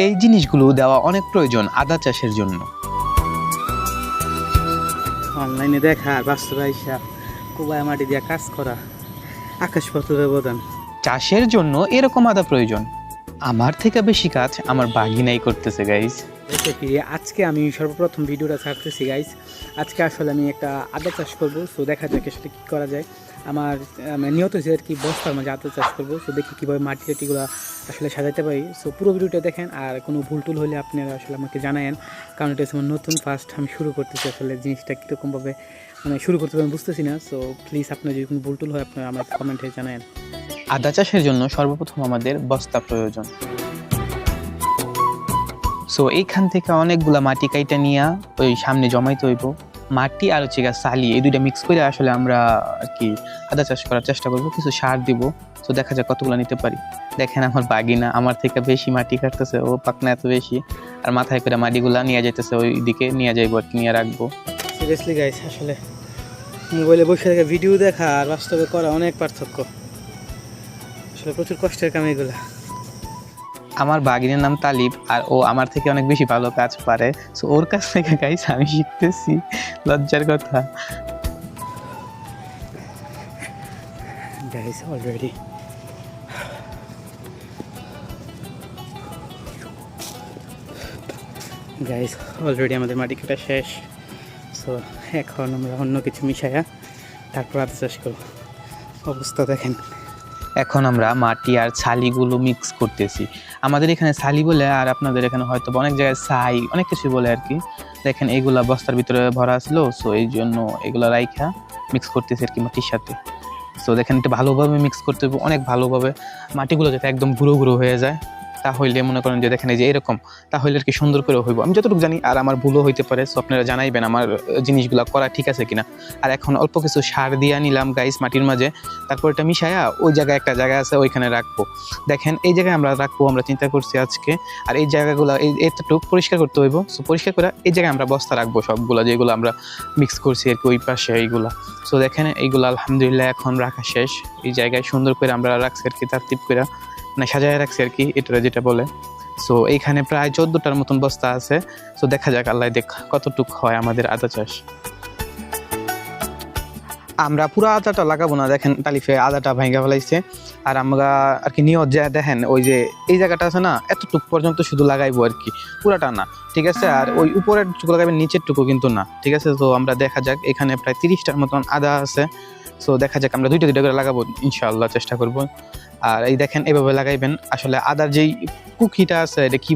এই জিনিসগুলো দেওয়া অনেক প্রয়োজন আদা চাষের জন্য। অনলাইনে দেখা আর বাস্তবে আইসা কুবায় মাটি দিয়ে কাজ করা আকাশ পাতাল ব্যবধান। চাষের জন্য এরকম আদা প্রয়োজন। আমার থেকে বেশি কাজ আমার বাগিনাই করতেছে গাইজ। আজকে আমি সর্বপ্রথম ভিডিওটা ছাড়তেছি গাইজ। আজকে আসলে আমি একটা আদা চাষ করবো, সো দেখা যাক আসলে কী করা যায়। আমার নিয়ত হয়েছে আর কি বস্তার মাঝে আদা চাষ করবো, সো দেখি কীভাবে মাটি টাটিগুলো আসলে সাজাতে পারি। সো পুরো ভিডিওটা দেখেন, আর কোনো ভুল টুল হলে আপনারা আসলে আমাকে জানায়েন, কারণ এটা আমার নতুন ফার্স্ট আমি শুরু করতেছি। আসলে জিনিসটা কীরকমভাবে শুরু করতে পারি বুঝতেছি না। সো প্লিজ আপনার যদি কোনো ভুল টুল হয় আপনারা আমাকে কমেন্টে জানায়েন। আদা চাষের জন্য সর্বপ্রথম আমাদের বস্তা প্রয়োজন। সো এইখান থেকে অনেকগুলা মাটি কাইটা নিয়ে ওই সামনে জমাইতে হইব। মাটি আর হচ্ছে সালি, এই দুইটা মিক্স করে আসলে আমরা আর কি আদা চাষ করার চেষ্টা করব। কিছু সার দিব, তো দেখা যাক কতগুলো নিতে পারি। দেখেন আমার বাগিনা আমার থেকে বেশি মাটি কাটতেছে, ও পাকনা এত বেশি, আর মাথায় করে মাটিগুলা নিয়ে যাইতেছে, ওই দিকে নিয়ে যাইবো আর কি, নিয়ে রাখবো। সিরিয়াসলি গাইস, আসলে মোবাইলে বসে থেকে ভিডিও দেখা আর বাস্তবে করা অনেক পার্থক্য। আসলে প্রচুর কষ্টের কাম এগুলো। আমার বাগিনের নাম তালিব, আর ও আমার থেকে অনেক বেশি ভালো কাজ পারে। সো ওর কাছ থেকে গাইস আমি শিখতেছি, লজ্জার কথা। গাইস অলরেডি আমাদের মাটি কাটা শেষ। সো এখন আমরা অন্য কিছু মিশাইয়া তারপর আদা চাষ করব। অবস্থা দেখেন। এখন আমরা মাটি আর ছালিগুলো মিক্স করতেছি। আমাদের এখানে ছালি বলে, আর আপনাদের এখানে হয়তো অনেক জায়গায় ছাই অনেক কিছু বলে আর কি। দেখেন এইগুলা বস্তার ভিতরে ভরা ছিল, সো এই জন্য এগুলা রাইখা মিক্স করতেছি আর কি মাটির সাথে। সো দেখেন এটা ভালোভাবে মিক্স করতে হবে, অনেক ভালোভাবে। মাটিগুলো যাতে একদম গুঁড়ো গুঁড়ো হয়ে যায়, তাহলে মনে করেন যে দেখেন এই যে এরকম, তাহলে আর কি সুন্দর করে হইব। আমি যতটুকু জানি, আর আমার ভুলও হইতে পারে, সো আপনারা জানাইবেন আমার জিনিসগুলো করা ঠিক আছে কিনা। আর এখন অল্প কিছু সার দিয়ে নিলাম গাইস মাটির মাঝে, তারপর এটা মিশায়া ওই জায়গায় একটা জায়গা আছে ওইখানে রাখবো। দেখেন এই জায়গায় আমরা রাখবো, আমরা চিন্তা করছি আজকে। আর এই জায়গাগুলো এতটুকু পরিষ্কার করতে হইব, সো পরিষ্কার করে এই জায়গায় আমরা বস্তা রাখবো সবগুলো, যেগুলো আমরা মিক্স করছি আর কি ওই পাশে এইগুলা। সো দেখেন এইগুলো আলহামদুলিল্লাহ এখন রাখা শেষ। এই জায়গায় সুন্দর করে আমরা রাখছি আর কি, তারতিব করে মানে সাজায় রাখছি আর কি, এটা যেটা বলে। সো এইখানে প্রায় 14টার মতন বস্তা আছে। সো দেখা যাক আল্লাহ দেখ কতটুক হয় আমাদের আদা চাষ। আমরা পুরো আদাটা লাগাবো না, দেখেন তালিফে আদাটা ভাঙা ফেলাইছে। আর আমরা আর কি নিয়ত যা দেখেন, ওই যে এই জায়গাটা আছে না, এতটুক পর্যন্ত শুধু লাগাইবো আর কি, পুরাটা না, ঠিক আছে। আর ওই উপরের টুকু লাগাবেন, নিচের টুকু কিন্তু না, ঠিক আছে। তো আমরা দেখা যাক, এখানে প্রায় 30টার মতন আদা আছে। সো দেখা যাক, আমরা দুইটা করে লাগাবো ইনশাআল্লাহ, চেষ্টা করবো। আর এই দেখেন এভাবে লাগাইবেন। আসলে আদার যেই কুকিটা আছে, এটা কি